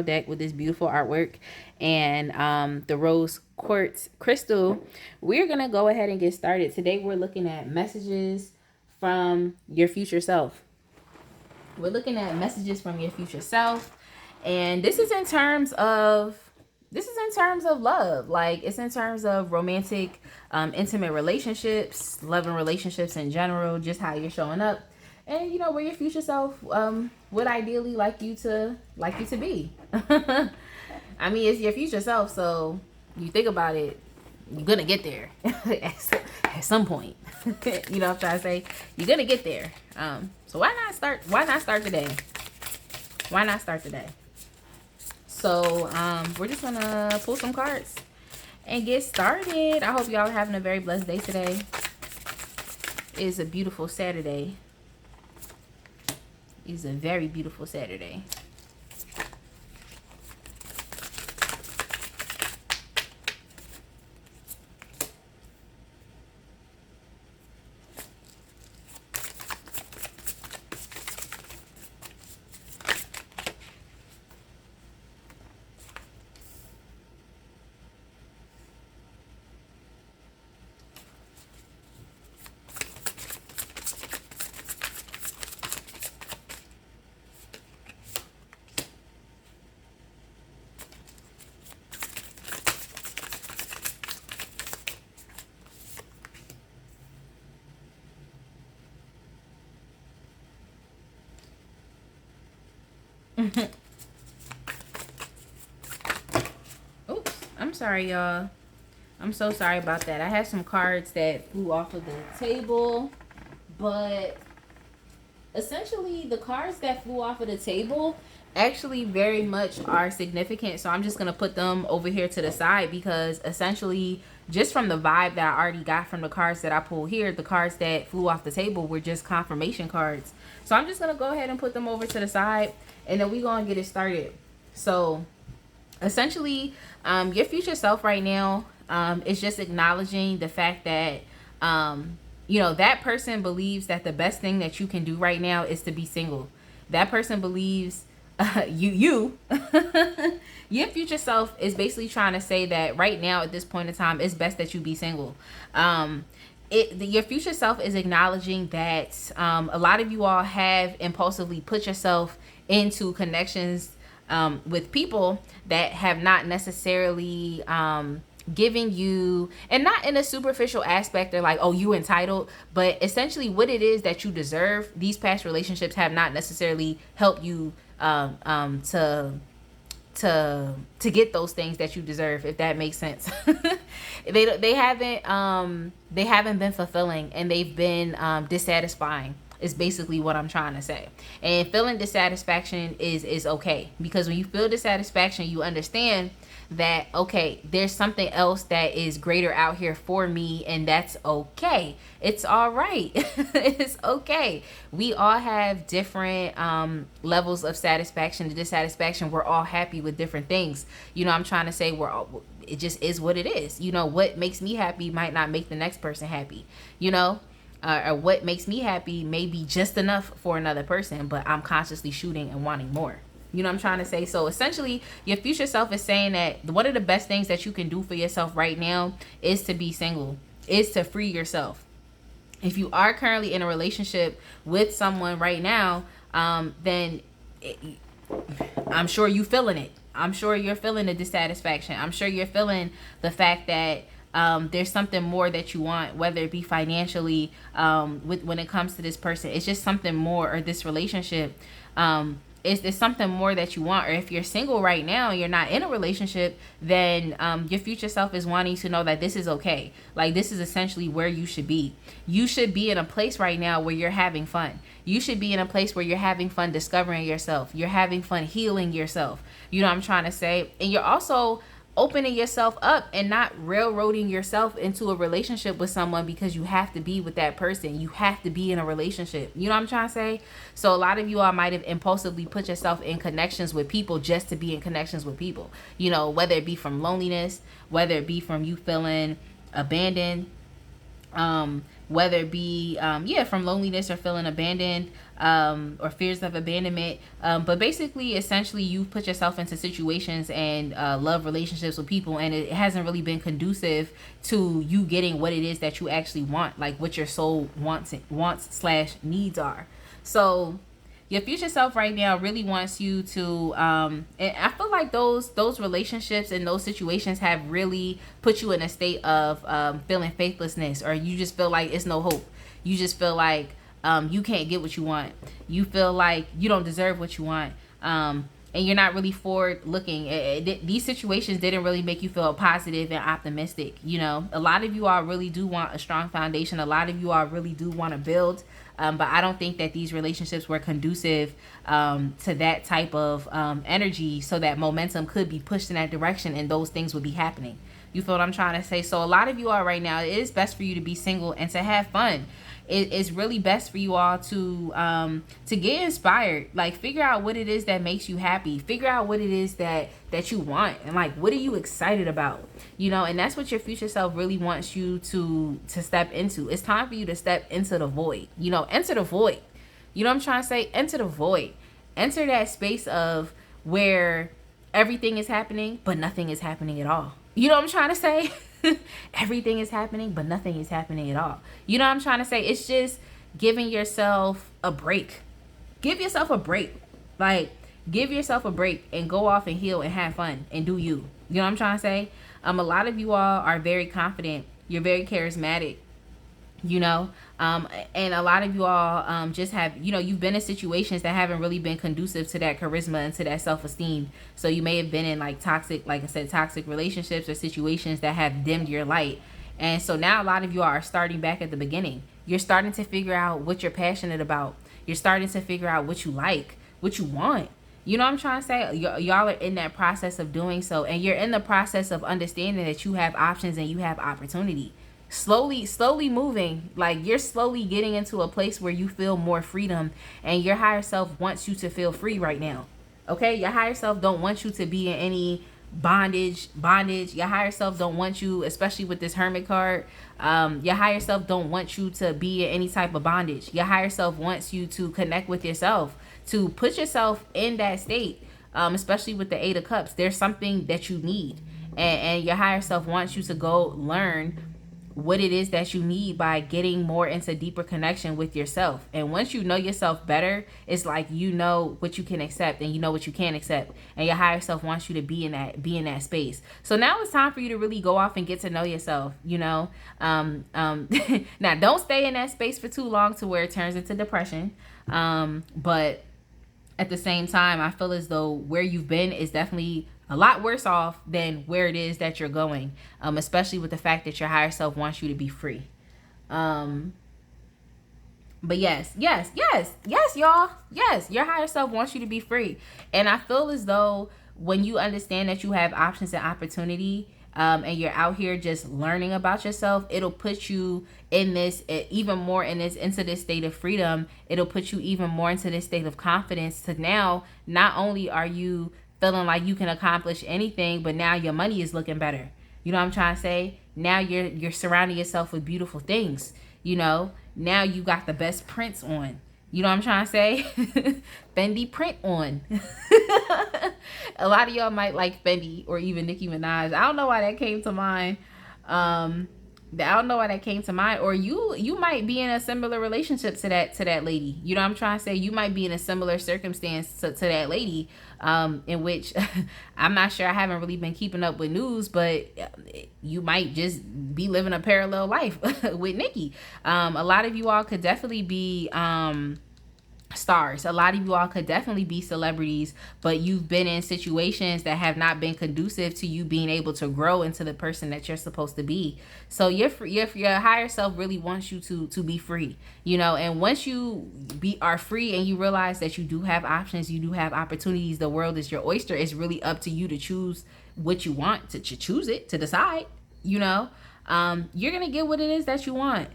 Speaker 1: deck with this beautiful artwork and the rose quartz crystal, we're going to go ahead and get started. Today, we're looking at messages from your future self. We're looking at messages from your future self. And this is in terms of love. Like, it's in terms of romantic, intimate relationships, loving relationships in general, just how you're showing up, and you know where your future self would ideally like you to be. I mean, it's your future self, so you think about it, you're gonna get there at some point. You know what I'm trying to say? You're gonna get there. So why not start today? Why not start today? So we're just gonna pull some cards and get started. I hope y'all are having a very blessed day today. It is a beautiful Saturday. It is a very beautiful Saturday. Oops, I'm sorry, y'all. I'm so sorry about that. I had some cards that flew off of the table, but essentially the cards that flew off of the table actually very much are significant. So I'm just going to put them over here to the side because essentially just from the vibe that I already got from the cards that I pulled here, the cards that flew off the table were just confirmation cards. So I'm just going to go ahead and put them over to the side, and then we're going to get it started. So essentially, your future self right now is just acknowledging the fact that, you know, that person believes that the best thing that you can do right now is to be single. That person believes your future self is basically trying to say that right now at this point in time, it's best that you be single. Your future self is acknowledging that a lot of you all have impulsively put yourself into connections with people that have not necessarily giving you, and not in a superficial aspect, they're like, oh, you entitled, but essentially what it is that you deserve. These past relationships have not necessarily helped you to get those things that you deserve, if that makes sense. they haven't been fulfilling, and they've been dissatisfying, is basically what I'm trying to say. And feeling dissatisfaction is okay, because when you feel dissatisfaction, you understand that, okay, there's something else that is greater out here for me, and that's okay. It's all right. It's okay. We all have different levels of satisfaction and dissatisfaction. We're all happy with different things. You know, I'm trying to say it just is what it is. You know, what makes me happy might not make the next person happy, you know? Or what makes me happy may be just enough for another person, but I'm consciously shooting and wanting more. You know what I'm trying to say? So essentially, your future self is saying that one of the best things that you can do for yourself right now is to be single, is to free yourself. If you are currently in a relationship with someone right now, then I'm sure you're feeling it. I'm sure you're feeling the dissatisfaction. I'm sure you're feeling the fact that there's something more that you want, whether it be financially, when it comes to this person. It's just something more, or this relationship. It's something more that you want. Or if you're single right now, you're not in a relationship, then your future self is wanting to know that this is okay. Like, this is essentially where you should be. You should be in a place right now where you're having fun. You should be in a place where you're having fun discovering yourself. You're having fun healing yourself. You know what I'm trying to say? And you're also opening yourself up and not railroading yourself into a relationship with someone because you have to be with that person. You have to be in a relationship. You know what I'm trying to say? So a lot of you all might have impulsively put yourself in connections with people just to be in connections with people. You know, whether it be from loneliness, whether it be from you feeling abandoned, whether it be from loneliness or feeling abandoned, or fears of abandonment, but basically essentially you put yourself into situations and love relationships with people, and it hasn't really been conducive to you getting what it is that you actually want, like what your soul wants/needs are. So your future self right now really wants you to, and I feel like those relationships and those situations have really put you in a state of feeling faithlessness, or you just feel like it's no hope. You just feel like you can't get what you want. You feel like you don't deserve what you want. And you're not really forward looking. These situations didn't really make you feel positive and optimistic. You know, a lot of you all really do want a strong foundation. A lot of you all really do want to build. But I don't think that these relationships were conducive to that type of energy, so that momentum could be pushed in that direction and those things would be happening. You feel what I'm trying to say? So a lot of you all right now, it is best for you to be single and to have fun. It's really best for you all to get inspired. Like, figure out what it is that makes you happy. Figure out what it is that you want, and like, what are you excited about? You know, and that's what your future self really wants you to step into. It's time for you to step into the void. You know, enter the void. You know what I'm trying to say? Enter the void. Enter that space of where everything is happening, but nothing is happening at all. You know what I'm trying to say? Everything is happening, but nothing is happening at all. You know what I'm trying to say? It's just giving yourself a break. Give yourself a break. Like, give yourself a break and go off and heal and have fun and do you. You know what I'm trying to say? A lot of you all are very confident. You're very charismatic. You know, And a lot of you all just have, you've been in situations that haven't really been conducive to that charisma and to that self-esteem. So you may have been in like toxic, like I said, toxic relationships or situations that have dimmed your light. And so now a lot of you are starting back at the beginning. You're starting to figure out what you're passionate about. You're starting to figure out what you like, what you want. You know what I'm trying to say? Y'all are in that process of doing so. And you're in the process of understanding that you have options and you have opportunity. Slowly moving. Like, you're slowly getting into a place where you feel more freedom. And your higher self wants you to feel free right now. Okay? Your higher self don't want you to be in any bondage. Your higher self don't want you, especially with this hermit card, your higher self don't want you to be in any type of bondage. Your higher self wants you to connect with yourself, to put yourself in that state, especially with the 8 of Cups. There's something that you need, and your higher self wants you to go learn what it is that you need by getting more into deeper connection with yourself. And once you know yourself better, it's like you know what you can accept and you know what you can't accept, and your higher self wants you to be in that space. So now it's time for you to really go off and get to know yourself, now don't stay in that space for too long to where it turns into depression, but at the same time, I feel as though where you've been is definitely a lot worse off than where it is that you're going, especially with the fact that your higher self wants you to be free. But yes, y'all. Yes, your higher self wants you to be free. And I feel as though when you understand that you have options and opportunity, and you're out here just learning about yourself, it'll put you in this even more into this state of freedom. It'll put you even more into this state of confidence. So now, not only are you feeling like you can accomplish anything, but now your money is looking better. You know what I'm trying to say? Now you're surrounding yourself with beautiful things. Now you got the best prints on. You know what I'm trying to say? Fendi print on. A lot of y'all might like Fendi or even Nicki Minaj. I don't know why that came to mind. Or you might be in a similar relationship to that lady. You know what I'm trying to say? You might be in a similar circumstance to that lady, in which I'm not sure. I haven't really been keeping up with news, but you might just be living a parallel life with Nicki. A lot of you all could definitely be stars. A lot of you all could definitely be celebrities, but you've been in situations that have not been conducive to you being able to grow into the person that you're supposed to be. So your higher self really wants you to be free, and once you are free and you realize that you do have options, you do have opportunities, the world is your oyster. It's really up to you to choose what you want, to choose it, to decide. You're gonna get what it is that you want.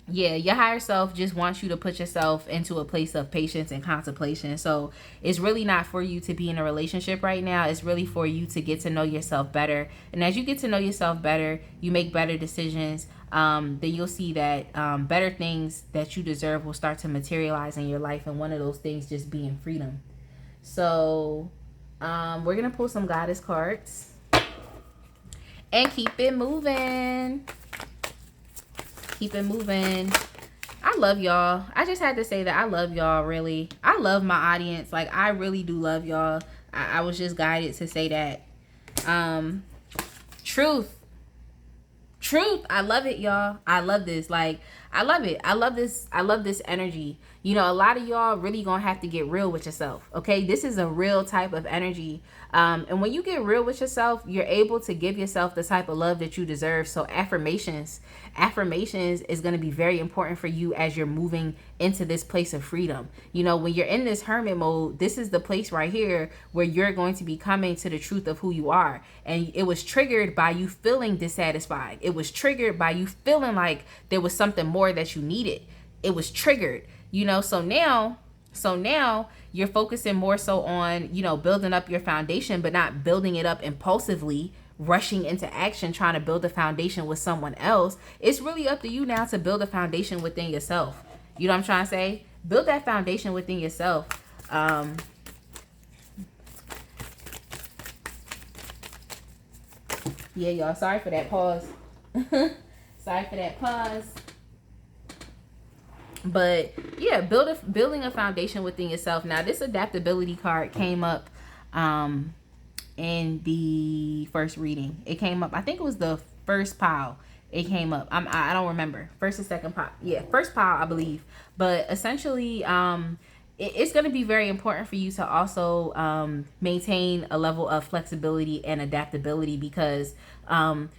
Speaker 1: Your higher self just wants you to put yourself into a place of patience and contemplation. So it's really not for you to be in a relationship right now. It's really for you to get to know yourself better. And as you get to know yourself better, you make better decisions. Then you'll see that better things that you deserve will start to materialize in your life. And one of those things just being freedom. So we're going to pull some goddess cards and keep it moving. Keep it moving. I love y'all. I just had to say that I love y'all, really. I love my audience. Like, I really do love y'all. I was just guided to say that. Truth. I love it, y'all. I love this. Like, I love it. I love this energy. A lot of y'all really gonna have to get real with yourself. Okay, this is a real type of energy. And when you get real with yourself, you're able to give yourself the type of love that you deserve. So affirmations is going to be very important for you as you're moving into this place of freedom. When you're in this hermit mode, this is the place right here where you're going to be coming to the truth of who you are. And it was triggered by you feeling dissatisfied. It was triggered by you feeling like there was something more that you needed. It was triggered, so now you're focusing more so on, building up your foundation, but not building it up impulsively, rushing into action, trying to build a foundation with someone else. It's really up to you now to build a foundation within yourself. You know what I'm trying to say? Build that foundation within yourself. Yeah, y'all, sorry for that pause. But yeah, building a foundation within yourself. Now, this adaptability card came up in the first reading. It came up, I think it was the first pile. it came up. I don't remember. First or second pile. Yeah, first pile, I believe. But essentially, it's going to be very important for you to also maintain a level of flexibility and adaptability, because when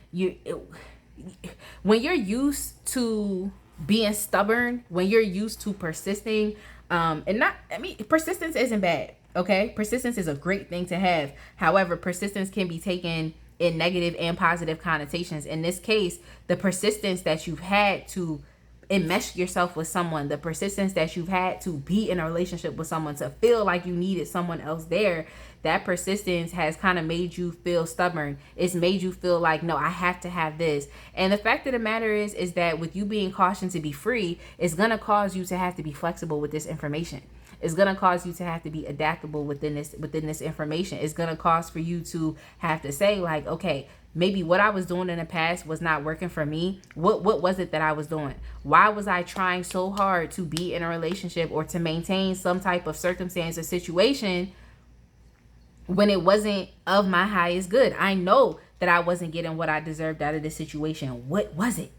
Speaker 1: you're used to being stubborn, when you're used to persisting, and not, I mean, persistence isn't bad. Okay, persistence is a great thing to have. However, persistence can be taken in negative and positive connotations. In this case, the persistence that you've had to enmesh yourself with someone, the persistence that you've had to be in a relationship with someone, to feel like you needed someone else there, that persistence has kind of made you feel stubborn. It's made you feel like, no, I have to have this. And the fact of the matter is that with you being cautioned to be free, it's going to cause you to have to be flexible with this information. It's going to cause you to have to be adaptable within this information. It's going to cause for you to have to say, like, okay, maybe what I was doing in the past was not working for me. What was it that I was doing? Why was I trying so hard to be in a relationship or to maintain some type of circumstance or situation when it wasn't of my highest good? I know that I wasn't getting what I deserved out of this situation. What was it?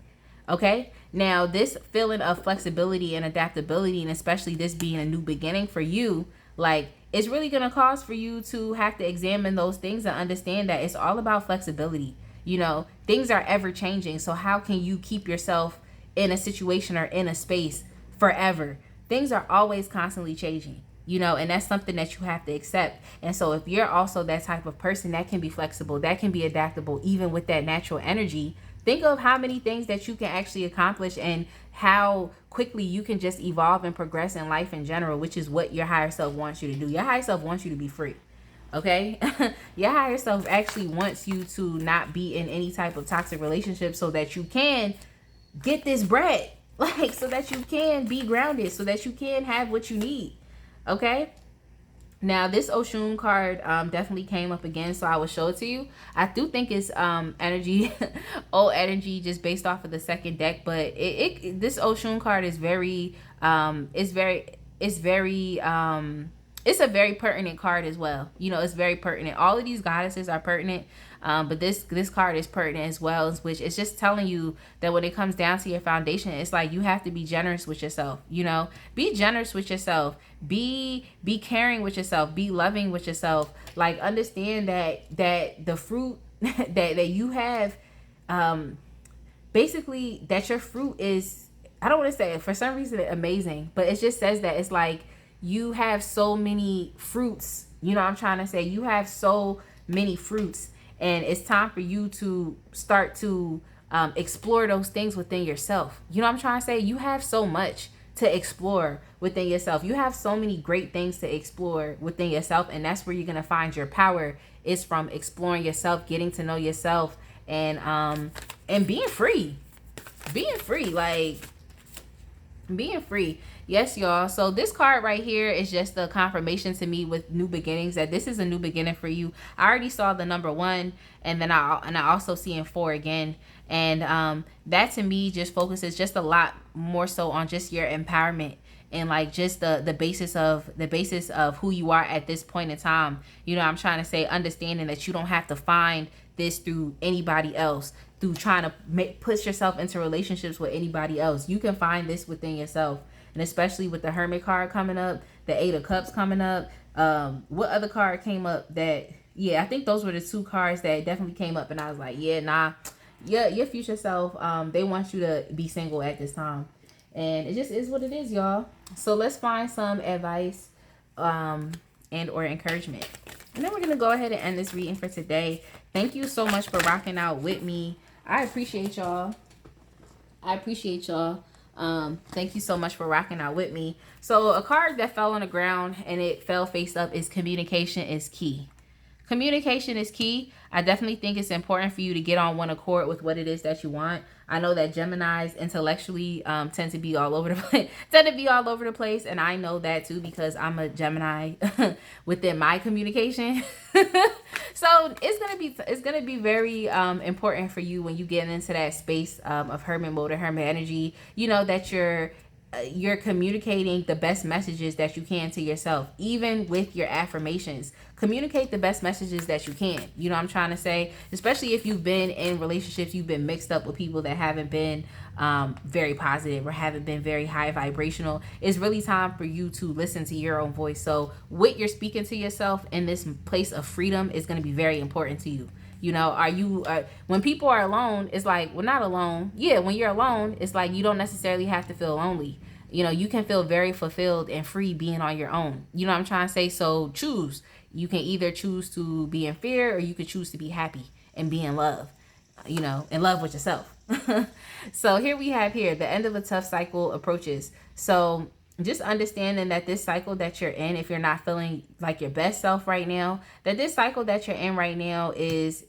Speaker 1: Okay. Now, this feeling of flexibility and adaptability, and especially this being a new beginning for you, like, it's really going to cause for you to have to examine those things and understand that it's all about flexibility. You know, things are ever changing. So how can you keep yourself in a situation or in a space forever? Things are always constantly changing, you know, and that's something that you have to accept. And so if you're also that type of person that can be flexible, that can be adaptable, even with that natural energy, think of how many things that you can actually accomplish and how quickly you can just evolve and progress in life in general, which is what your higher self wants you to do. Your higher self wants you to be free. Okay? Your higher self actually wants you to not be in any type of toxic relationship so that you can get this bread. Like, so that you can be grounded, so that you can have what you need. Okay? Now, this Oshun card definitely came up again, so I will show it to you. I do think it's energy, old energy, just based off of the second deck. But this Oshun card is it's a very pertinent card as well. You know, it's very pertinent. All of these goddesses are pertinent, but this card is pertinent as well, which is just telling you that when it comes down to your foundation, it's like you have to be generous with yourself. You know, be generous with yourself. Be caring with yourself. Be loving with yourself. Like, understand that the fruit that you have, basically, that your fruit is, I don't want to say it, for some reason amazing, but it just says that it's like you have so many fruits. You know what I'm trying to say? You have so many fruits, and it's time for you to start to explore those things within yourself. You know what I'm trying to say? You have so much to explore within yourself. You have so many great things to explore within yourself, and that's where you're going to find your power, is from exploring yourself, getting to know yourself, and being free. Being free. Yes, y'all. So this card right here is just a confirmation to me with new beginnings, that this is a new beginning for you. I already saw the number 1, and then I also see in 4 again. And that to me just focuses just a lot more so on just your empowerment, and like just the basis of who you are at this point in time. You know, I'm trying to say, understanding that you don't have to find this through anybody else, through trying to push yourself into relationships with anybody else. You can find this within yourself. And especially with the Hermit card coming up, the 8 of Cups coming up. What other card came up that, yeah, I think those were the 2 cards that definitely came up. And I was like, yeah, nah, your future self, they want you to be single at this time. And it just is what it is, y'all. So let's find some advice and or encouragement. And then we're going to go ahead and end this reading for today. Thank you so much for rocking out with me. I appreciate y'all. Thank you so much for rocking out with me. So a card that fell on the ground and it fell face up is communication is key. Communication is key. I definitely think it's important for you to get on one accord with what it is that you want. I know that Geminis intellectually tend to be all over the place, and I know that too because I'm a Gemini within my communication. So it's gonna be very important for you when you get into that space of hermit mode or hermit energy. You know that you're you're communicating the best messages that you can to yourself. Even with your affirmations, communicate the best messages that you can. You know what I'm trying to say? Especially if you've been in relationships, you've been mixed up with people that haven't been very positive or haven't been very high vibrational. It's really time for you to listen to your own voice. So what you're speaking to yourself in this place of freedom is going to be very important to you. You know, are you when people are alone, it's like, well, not alone. Yeah, when you're alone, it's like you don't necessarily have to feel lonely. You know, you can feel very fulfilled and free being on your own. You know what I'm trying to say? So choose. You can either choose to be in fear, or you can choose to be happy and be in love. You know, in love with yourself. So here we have here the end of a tough cycle approaches. So just understanding that this cycle that you're in, if you're not feeling like your best self right now, that this cycle that you're in right now is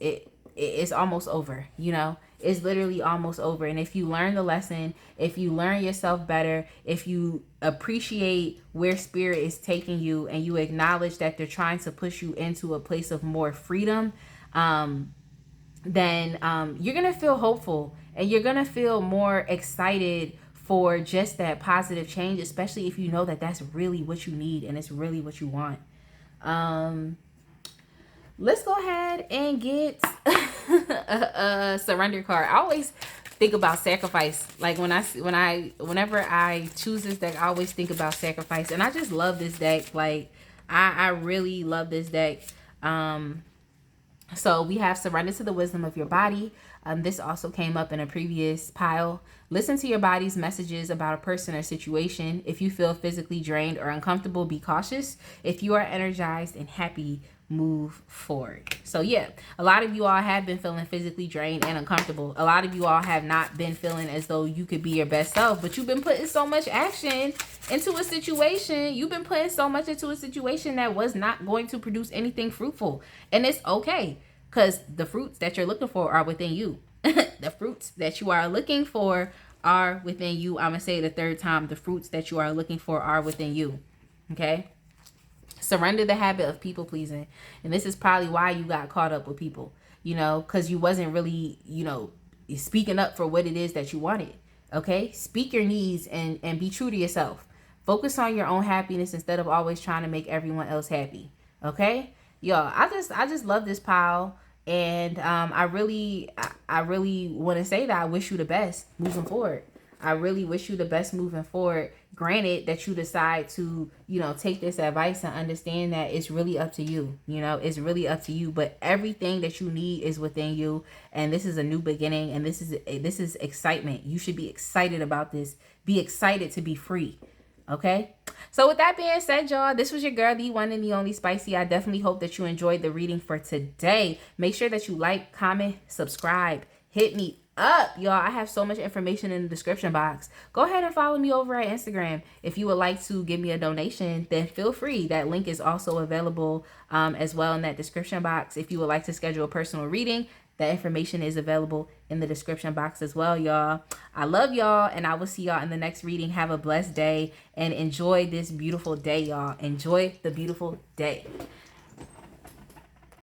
Speaker 1: almost over. You know, it's literally almost over. And if you learn the lesson, if you learn yourself better, if you appreciate where spirit is taking you, and you acknowledge that they're trying to push you into a place of more freedom, then you're gonna feel hopeful, and you're gonna feel more excited for just that positive change, especially if you know that that's really what you need and it's really what you want. Let's go ahead and get a surrender card. I always think about sacrifice. Like whenever I choose this deck, I always think about sacrifice, and I just love this deck. Like I really love this deck. So we have surrender to the wisdom of your body. This also came up in a previous pile. Listen to your body's messages about a person or situation. If you feel physically drained or uncomfortable, be cautious. If you are energized and happy, move forward. So yeah, a lot of you all have been feeling physically drained and uncomfortable. A lot of you all have not been feeling as though you could be your best self, but you've been putting so much action into a situation. You've been putting so much into a situation that was not going to produce anything fruitful. And it's okay, because the fruits that you're looking for are within you. The fruits that you are looking for are within you. I'm going to say it a third time. The fruits that you are looking for are within you. Okay? Surrender the habit of people pleasing. And this is probably why you got caught up with people, you know, because you wasn't really, you know, speaking up for what it is that you wanted. Okay? Speak your needs and be true to yourself. Focus on your own happiness instead of always trying to make everyone else happy. Okay? Y'all, I just love this pile. And I really want to say that I wish you the best moving forward. I really wish you the best moving forward. Granted that you decide to, you know, take this advice and understand that it's really up to you. You know, it's really up to you. But everything that you need is within you. And this is a new beginning. And this is excitement. You should be excited about this. Be excited to be free. Okay? So with that being said, y'all, this was your girl, the one and the only Spicy. I definitely hope that you enjoyed the reading for today. Make sure that you like, comment, subscribe, hit me up, y'all. I have so much information in the description box. Go ahead and follow me over at Instagram. If you would like to give me a donation, then feel free. That link is also available as well in that description box. If you would like to schedule a personal reading, that information is available in the description box as well, y'all. I love y'all, and I will see y'all in the next reading. Have a blessed day and enjoy this beautiful day, y'all. Enjoy the beautiful day.